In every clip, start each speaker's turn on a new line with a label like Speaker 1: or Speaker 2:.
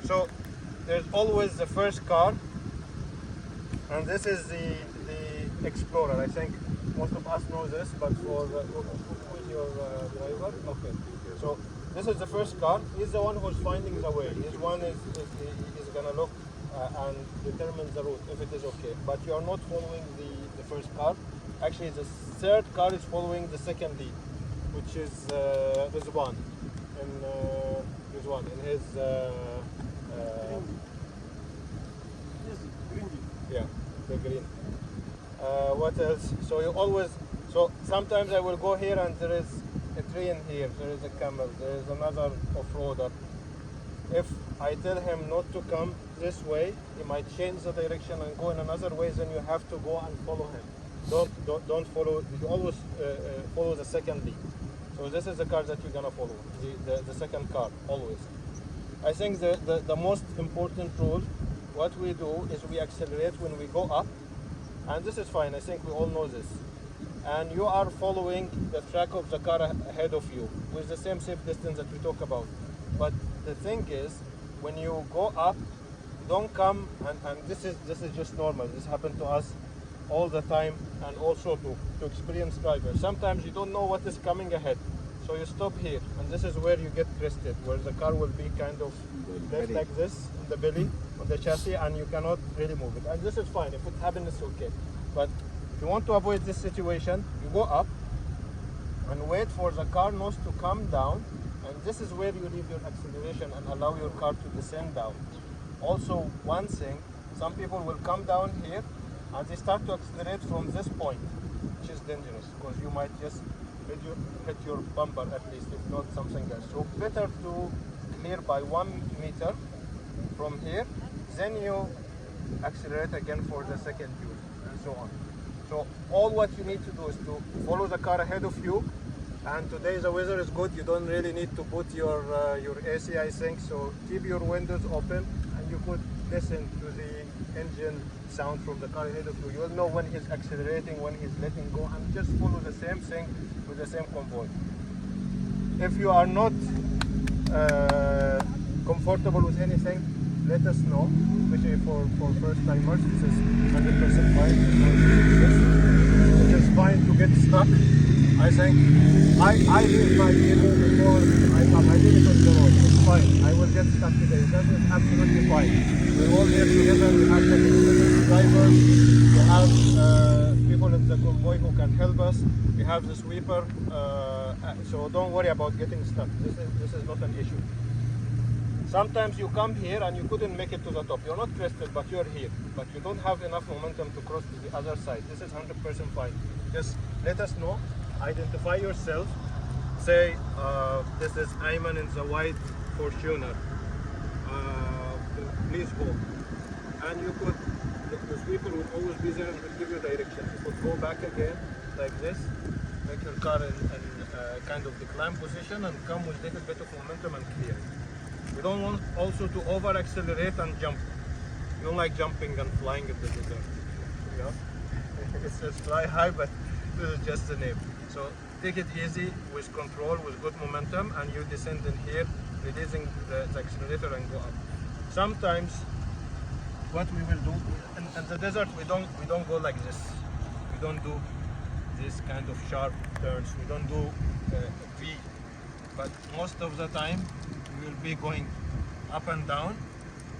Speaker 1: So there's always the first car, and this is the Explorer. I think most of us know this, but for who is your driver? Okay. So this is the first car. He's the one who's finding the way. He's gonna look and determine the route if it is okay. But you are not following the first car. Actually, the third car is following the second lead, which is Rizwan. Rizwan in his yeah, the green. What else? So you always, so sometimes I will go here and there is a tree in here, there is a camel, there is another off-roader. If I tell him not to come this way, he might change the direction and go in another way, then you have to go and follow him. Don't follow, you always follow the second lead. So this is the car that you're gonna follow, the second car, always. I think the most important rule, what we do is we accelerate when we go up, and this is fine, I think we all know this. And you are following the track of the car ahead of you with the same safe distance that we talk about. But the thing is, when you go up, don't come, and this is just normal. This happened to us all the time, and also to experienced drivers. Sometimes you don't know what is coming ahead, so you stop here, and this is where you get crested, where the car will be kind of left like this in the belly of the chassis, and you cannot really move it. And this is fine. If it happens, it's okay. But if you want to avoid this situation, you go up and wait for the car nose to come down, and this is where you leave your acceleration and allow your car to descend down. Also, one thing, some people will come down here and they start to accelerate from this point, which is dangerous because you might just hit your bumper at least, if not something else. So better to clear by 1 meter from here, then you accelerate again for the second use, and so on. So all what you need to do is to follow the car ahead of you, and today the weather is good, you don't really need to put your AC, I think, so keep your windows open and you could listen to the engine sound from the car ahead of you. You'll know when he's accelerating, when he's letting go, and just follow the same thing with the same convoy. If you are not comfortable with anything, let us know, especially for first timers. This is 100% fine. It is fine to get stuck. I think I did my demo before I come. I did it on the road. It's fine. I will get stuck today. That is absolutely fine. We're all here together. We have the drivers. We have people in the convoy who can help us. We have the sweeper. So don't worry about getting stuck. This is not an issue. Sometimes you come here and you couldn't make it to the top. You're not crested, but you're here. But you don't have enough momentum to cross to the other side. This is 100% fine. Just let us know. Identify yourself. Say, this is Ayman in the white Fortuner. Please go. And you could, the sweeper will always be there and will give you direction. You could go back again, like this. Make your car in kind of decline position and come with a little bit of momentum and clear. We don't want also to over accelerate and jump. We don't like jumping and flying in the desert. Yeah? It says fly high, but this is just the name. So take it easy with control, with good momentum, and you descend in here, releasing the accelerator and go up. Sometimes what we will do in the desert, we don't go like this. We don't do this kind of sharp turns. We don't do V. But most of the time we will be going up and down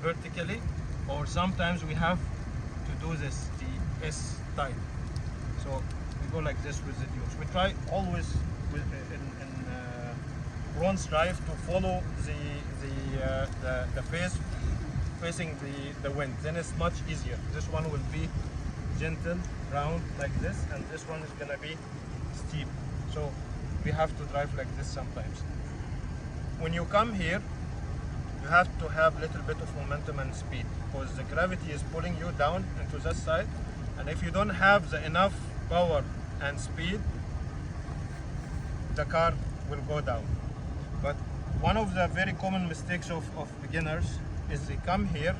Speaker 1: vertically, or sometimes we have to do this, the S type. So we go like this with the dunes. We try always with, in bronze drive to follow the face facing the wind. Then it's much easier. This one will be gentle, round like this, and this one is gonna be steep. So we have to drive like this sometimes. When you come here, you have to have a little bit of momentum and speed, because the gravity is pulling you down into that side, and if you don't have the enough power and speed, the car will go down. But one of the very common mistakes of beginners is they come here,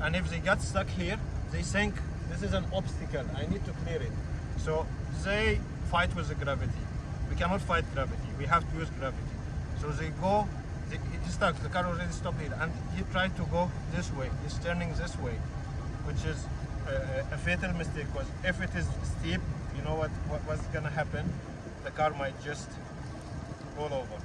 Speaker 1: and if they get stuck here, they think this is an obstacle, I need to clear it. So they fight with the gravity. We cannot fight gravity, we have to use gravity. So they go, he's stuck, the car already stopped here, and he tried to go this way, he's turning this way, which is a fatal mistake, because if it is steep, you know what's gonna happen? The car might just roll over,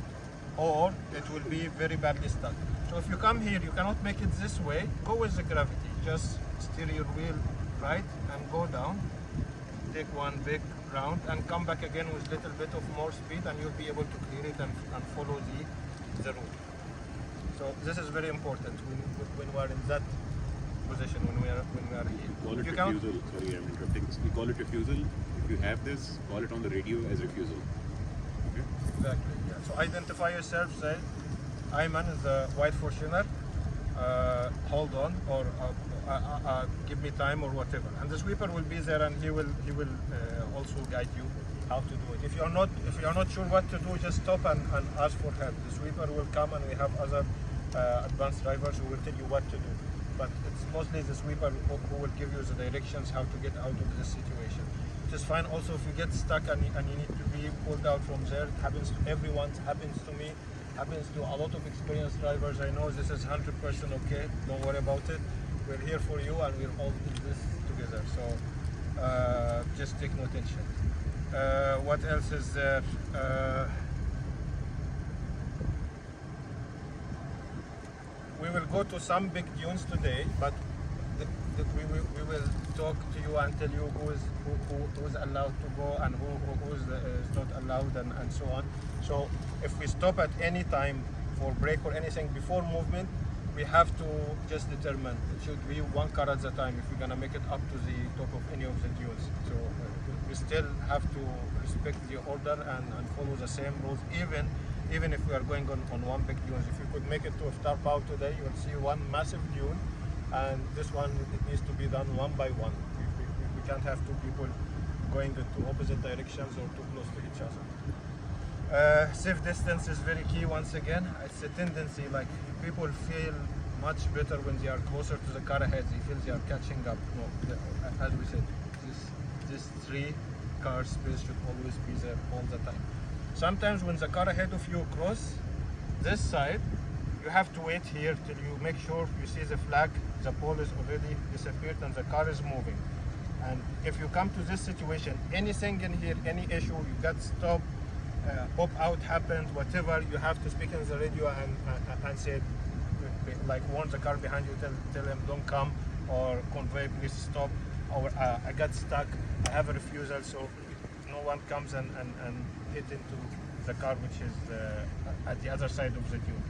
Speaker 1: or it will be very badly stuck. So if you come here, you cannot make it this way, go with the gravity, just steer your wheel right and go down, take one big round and come back again with little bit of more speed, and you'll be able to clear it and follow the route. So this is very important when we are in that position, when we are here.
Speaker 2: We call it refusal. Sorry, I'm interrupting. We call it refusal. If you have this, call it on the radio as refusal. Okay?
Speaker 1: Exactly. Yeah. So identify yourself. Say, Ayman is a white Fortuner. Hold on, or give me time, or whatever. And the sweeper will be there, and he will also guide you how to do it. If you're not sure what to do, just stop and ask for help. The sweeper will come, and we have other advanced drivers who will tell you what to do. But it's mostly the sweeper who will give you the directions how to get out of this situation. It is fine also if you get stuck and you need to be pulled out from there. It happens to everyone, it happens to me, happens to a lot of experienced drivers. I know this is 100% okay, don't worry about it. We're here for you, and we're all in this together. So just take no tension. What else is there? We will go to some big dunes today, but we will talk to you and tell you who is allowed to go and who is not allowed, and so on. So if we stop at any time for break or anything before movement, we have to just determine it should be one car at a time if we're gonna make it up to the top of any of the dunes. So we still have to respect the order and follow the same rules, even if we are going on one big dune. If you could make it to Iftar today, you will see one massive dune, and this one, it needs to be done one by one. We can't have two people going into opposite directions or too close to each other. Safe distance is very key. Once again, it's a tendency, like people feel much better when they are closer to the car ahead. They feel they are catching up. No, as we said, this 3-car space should always be there all the time. Sometimes when the car ahead of you cross this side, you have to wait here till you make sure you see the flag, the pole is already disappeared and the car is moving. And if you come to this situation, anything in here, any issue, you got stopped, pop out happened, whatever, you have to speak in the radio and say, like, warn the car behind you, tell them don't come, or convoy, please stop, or I got stuck, I have a refusal, so no one comes and hit into the car which is at the other side of the dune.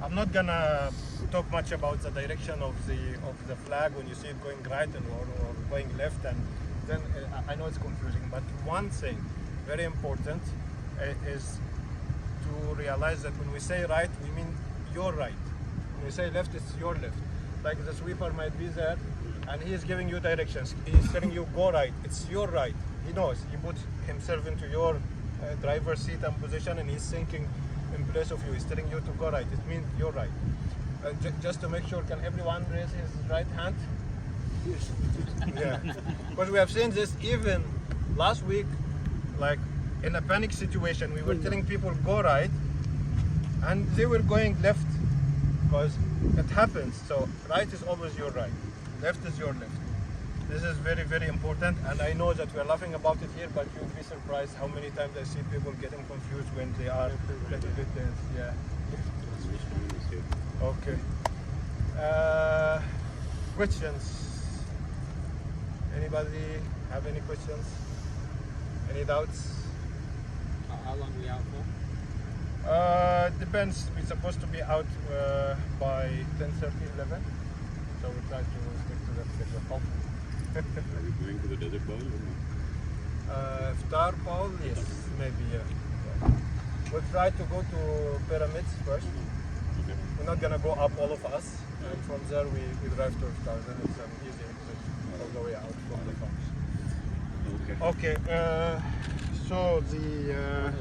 Speaker 1: I'm not gonna talk much about the direction of the flag when you see it going right or going left, and then I know it's confusing, but one thing very important is to realize that when we say right, we mean your right. When we say left, it's your left. Like the sweeper might be there and he is giving you directions. He's telling you go right. It's your right. He knows. He puts himself into your driver's seat and position, and he's thinking in place of you. He's telling you to go right. It means you're right. Just to make sure, can everyone raise his right hand? Yes. Yeah. Because we have seen this even last week, like in a panic situation, we were telling people go right, and they were going left, because it happens. So right is always your right, left is your left. This is very, very important, and I know that we're laughing about it here, but you'll be surprised how many times I see people getting confused when they are a little bit tense. Yeah. Okay. Questions? Anybody have any questions? Any doubts?
Speaker 3: How long are we out for?
Speaker 1: Depends. We're supposed to be out by 10:30, 11. So we try to stick to that schedule.
Speaker 2: Are we going to the desert bowl or not?
Speaker 1: Iftar bowl, yes, maybe, yeah. We'll try to go to pyramids first.
Speaker 2: Okay.
Speaker 1: We're not gonna go up, all of us, and from there we drive to Iftar. Then it's an easy exit all the way out from the farms.
Speaker 2: Okay.
Speaker 1: Okay. So the